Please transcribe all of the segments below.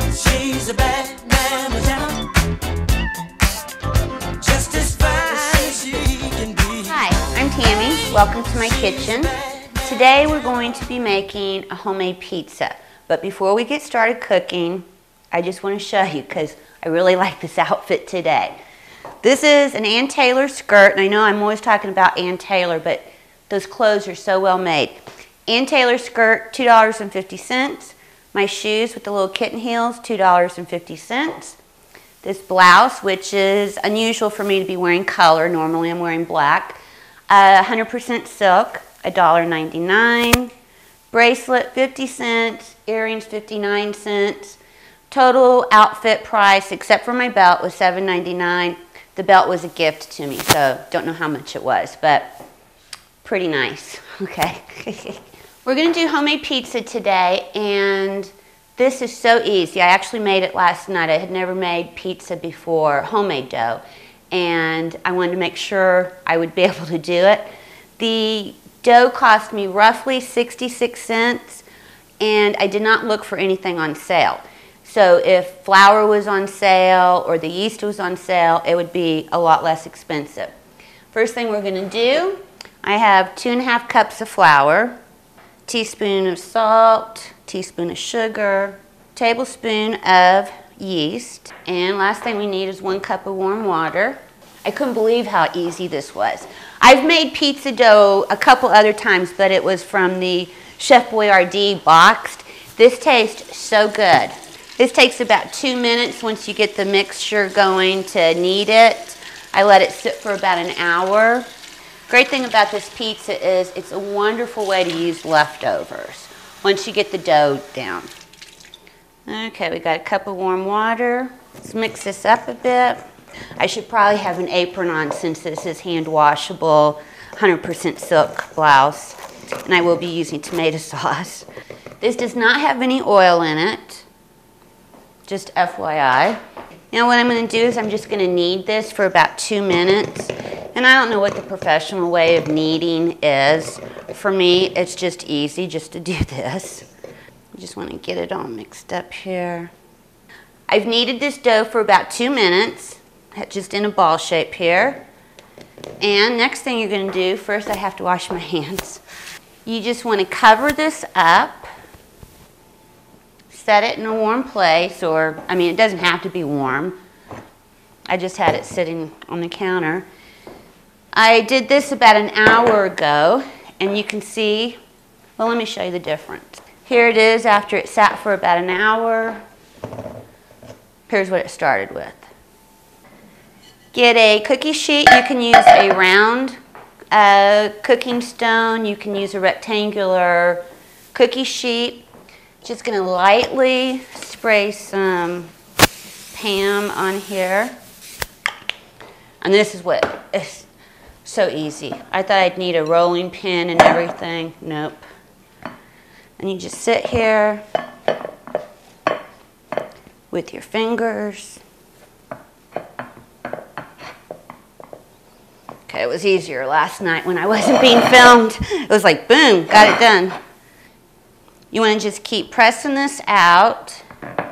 She's a bad mama jamma, just as fine as she can be. Hi, I'm Tammy. Welcome to my kitchen. Today we're going to be making a homemade pizza. But before we get started cooking, I just want to show you because I really like this outfit today. This is an Ann Taylor skirt, and I know I'm always talking about Ann Taylor, but those clothes are so well made. Ann Taylor skirt, $2.50. My shoes with the little kitten heels, $2.50. This blouse, which is unusual for me to be wearing color. Normally I'm wearing black. 100% silk, $1.99. Bracelet, 50 cents. Earrings, 59 cents. Total outfit price, except for my belt, was $7.99. The belt was a gift to me, so don't know how much it was, but pretty nice. Okay. We're going to do homemade pizza today, and this is so easy. I actually made it last night. I had never made pizza before, homemade dough, and I wanted to make sure I would be able to do it. The dough cost me roughly 66 cents, and I did not look for anything on sale. So if flour was on sale or the yeast was on sale, it would be a lot less expensive. First thing we're going to do, I have 2½ cups of flour, teaspoon of salt, teaspoon of sugar, tablespoon of yeast, and last thing we need is 1 cup of warm water. I couldn't believe how easy this was. I've made pizza dough a couple other times, but it was from the Chef Boyardee boxed. This tastes so good. This takes about 2 minutes once you get the mixture going to knead it. I let it sit for about an hour. Great thing about this pizza is it's a wonderful way to use leftovers once you get the dough down. Okay, we got a cup of warm water. Let's mix this up a bit. I should probably have an apron on since this is hand washable, 100% silk blouse, and I will be using tomato sauce. This does not have any oil in it. Just FYI. Now what I'm going to do is I'm just going to knead this for about 2 minutes. And I don't know what the professional way of kneading is. For me, it's just easy just to do this. I just want to get it all mixed up here. I've kneaded this dough for about 2 minutes, just in a ball shape here. And next thing you're going to do, first I have to wash my hands. You just want to cover this up. Set it in a warm place, or, I mean, it doesn't have to be warm. I just had it sitting on the counter. I did this about an hour ago, and you can see, well, let me show you the difference. Here it is after it sat for about an hour. Here's what it started with. Get a cookie sheet. You can use a round cooking stone. You can use a rectangular cookie sheet. Just going to lightly spray some Pam on here. And this is what is so easy. I thought I'd need a rolling pin and everything. Nope. And you just sit here with your fingers. Okay, it was easier last night when I wasn't being filmed. It was like, boom, got it done. You want to just keep pressing this out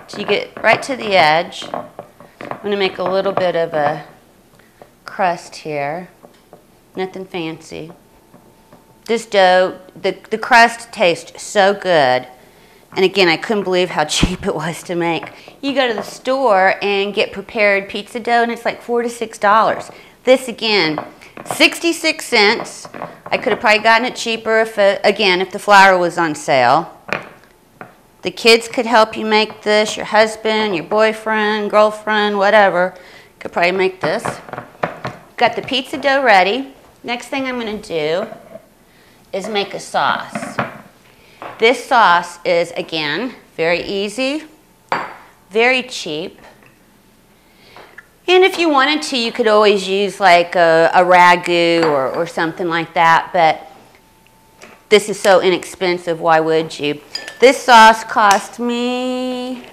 till you get right to the edge. I'm going to make a little bit of a crust here. Nothing fancy. This dough, the crust tastes so good. And again, I couldn't believe how cheap it was to make. You go to the store and get prepared pizza dough, and it's like $4 to $6. This, again, 66 cents. I could have probably gotten it cheaper if the flour was on sale. The kids could help you make this, your husband, your boyfriend, girlfriend, whatever, could probably make this. Got the pizza dough ready. Next thing I'm going to do is make a sauce. This sauce is, again, very easy, very cheap. And if you wanted to, you could always use like a ragu or something like that, but this is so inexpensive, why would you? This sauce cost me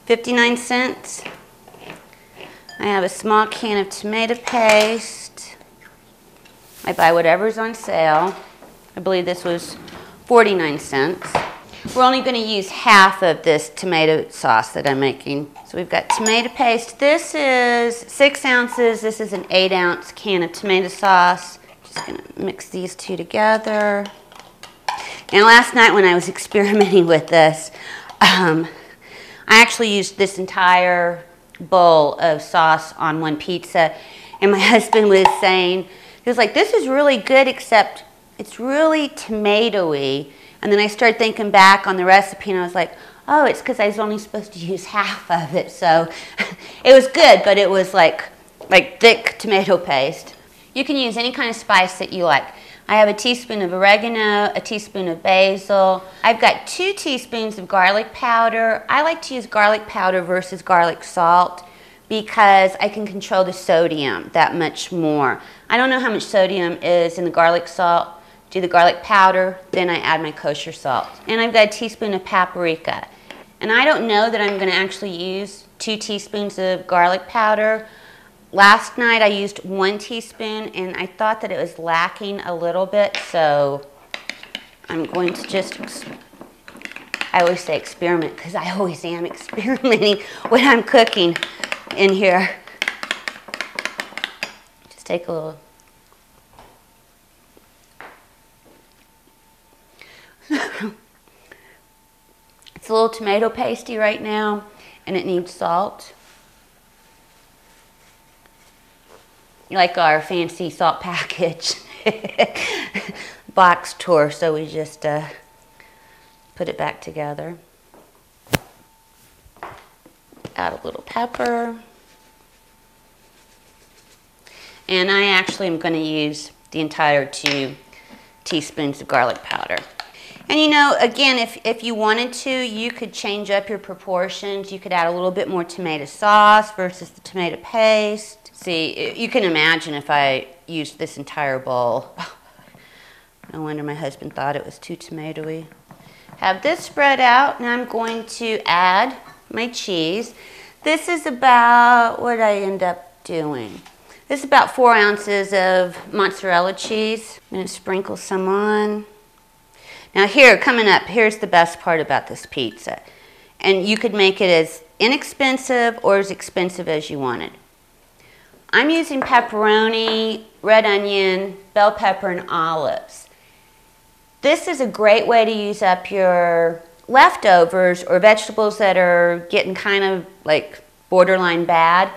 59 cents. I have a small can of tomato paste. I buy whatever's on sale. I believe this was 49 cents. We're only going to use half of this tomato sauce that I'm making. So we've got tomato paste. This is 6 ounces. This is an 8-ounce can of tomato sauce. Just going to mix these two together. And last night when I was experimenting with this, I actually used this entire bowl of sauce on one pizza. And my husband was saying, he was like, this is really good except it's really tomatoey. And then I started thinking back on the recipe and I was like, oh, it's because I was only supposed to use half of it. So it was good, but it was like thick tomato paste. You can use any kind of spice that you like. I have a teaspoon of oregano, a teaspoon of basil. I've got 2 teaspoons of garlic powder. I like to use garlic powder versus garlic salt because I can control the sodium that much more. I don't know how much sodium is in the garlic salt. Do the garlic powder, then I add my kosher salt. And I've got a teaspoon of paprika. And I don't know that I'm going to actually use 2 teaspoons of garlic powder. Last night I used 1 teaspoon and I thought that it was lacking a little bit, so I'm going to just, I always say experiment because I always am experimenting when I'm cooking in here. Just take a little. It's a little tomato pasty right now and it needs salt. Like our fancy salt package box tour, so we just put it back together. Add a little pepper. And I actually am going to use the entire 2 teaspoons of garlic powder. And you know, again, if you wanted to, you could change up your proportions. You could add a little bit more tomato sauce versus the tomato paste. See, you can imagine if I used this entire bowl. No wonder my husband thought it was too tomatoey. Have this spread out, and I'm going to add my cheese. This is about, what did I end up doing? This is about 4 ounces of mozzarella cheese. I'm going to sprinkle some on. Now here, coming up, here's the best part about this pizza. And you could make it as inexpensive or as expensive as you wanted. I'm using pepperoni, red onion, bell pepper, and olives. This is a great way to use up your leftovers or vegetables that are getting kind of like borderline bad.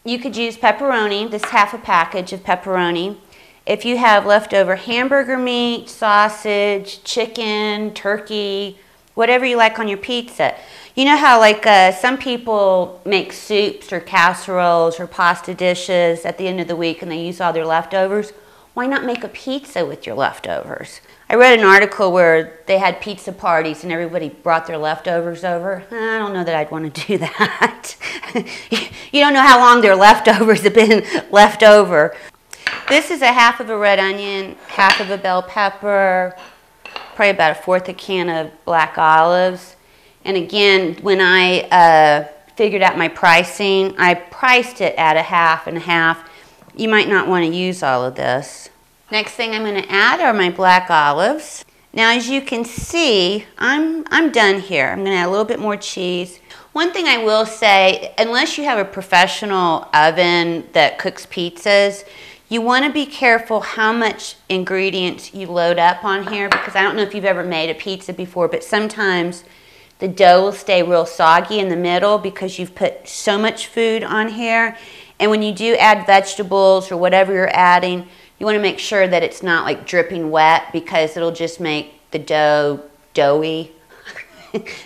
You could use pepperoni. This is half a package of pepperoni. If you have leftover hamburger meat, sausage, chicken, turkey, whatever you like on your pizza. You know how like some people make soups or casseroles or pasta dishes at the end of the week and they use all their leftovers? Why not make a pizza with your leftovers? I read an article where they had pizza parties and everybody brought their leftovers over. I don't know that I'd want to do that. You don't know how long their leftovers have been left over. This is a half of a red onion, half of a bell pepper, probably about 1/4 a can of black olives. And again, when I figured out my pricing, I priced it at a half and a half. You might not want to use all of this. Next thing I'm going to add are my black olives. Now as you can see, I'm done here. I'm going to add a little bit more cheese. One thing I will say, unless you have a professional oven that cooks pizzas, you want to be careful how much ingredients you load up on here, because I don't know if you've ever made a pizza before, but sometimes the dough will stay real soggy in the middle because you've put so much food on here. And when you do add vegetables or whatever you're adding, you want to make sure that it's not like dripping wet because it'll just make the dough doughy,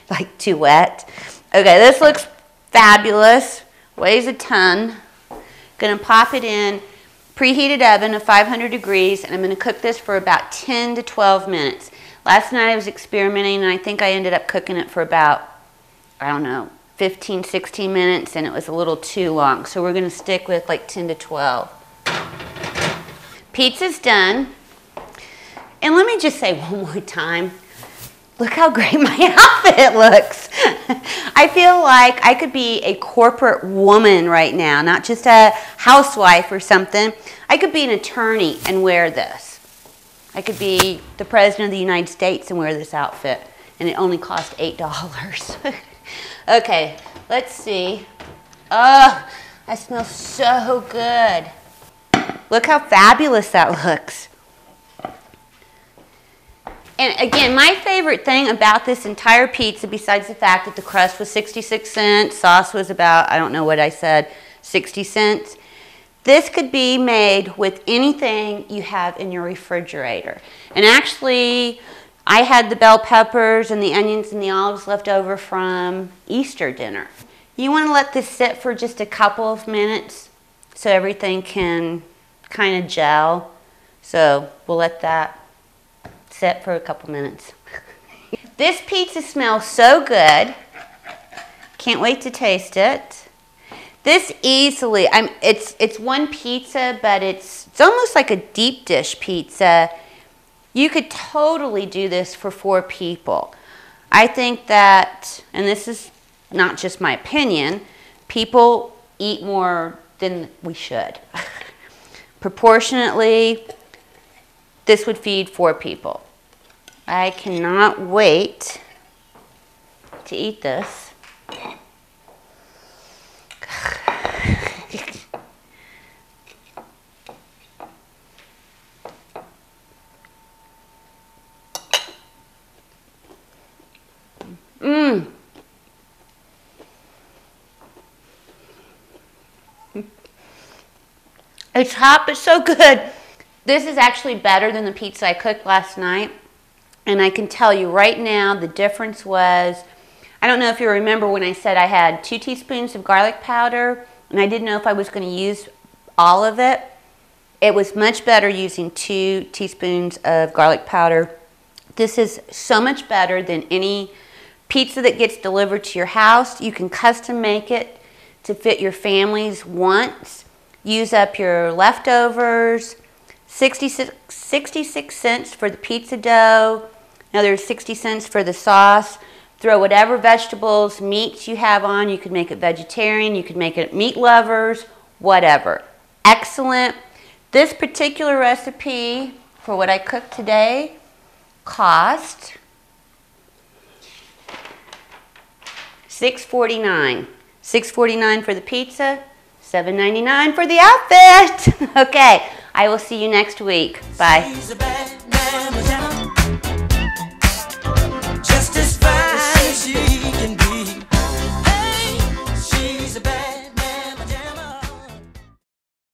like too wet. Okay, this looks fabulous, weighs a ton. Gonna pop it in preheated oven of 500 degrees, and I'm gonna cook this for about 10 to 12 minutes. Last night I was experimenting and I think I ended up cooking it for about, I don't know, 15, 16 minutes, and it was a little too long. So we're gonna stick with like 10 to 12. Pizza's done. And let me just say one more time, look how great my outfit looks. I feel like I could be a corporate woman right now, not just a housewife or something. I could be an attorney and wear this. I could be the President of the United States and wear this outfit. and it only cost $8. Okay, let's see. Oh, that smells so good. Look how fabulous that looks. And again, my favorite thing about this entire pizza, besides the fact that the crust was 66 cents, sauce was about, I don't know what I said, 60 cents. This could be made with anything you have in your refrigerator. And actually, I had the bell peppers and the onions and the olives left over from Easter dinner. You want to let this sit for just a couple of minutes so everything can kind of gel. So we'll let that sit for a couple minutes. This pizza smells so good. Can't wait to taste it. This easily, it's one pizza, but it's almost like a deep dish pizza. You could totally do this for 4 people. I think that, and this is not just my opinion, people eat more than we should. Proportionately, this would feed 4 people. I cannot wait to eat this. Mmm. It's hot, but so good. This is actually better than the pizza I cooked last night. And I can tell you right now, the difference was, I don't know if you remember when I said I had 2 teaspoons of garlic powder, and I didn't know if I was going to use all of it. It was much better using 2 teaspoons of garlic powder. This is so much better than any pizza that gets delivered to your house. You can custom make it to fit your family's wants. Use up your leftovers. 66 cents for the pizza dough. Another 60 cents for the sauce. Throw whatever vegetables, meats you have on. You could make it vegetarian. You could make it meat lovers, whatever. Excellent. This particular recipe for what I cooked today cost $6.49. $6.49 for the pizza, $7.99 for the outfit. Okay, I will see you next week. Bye.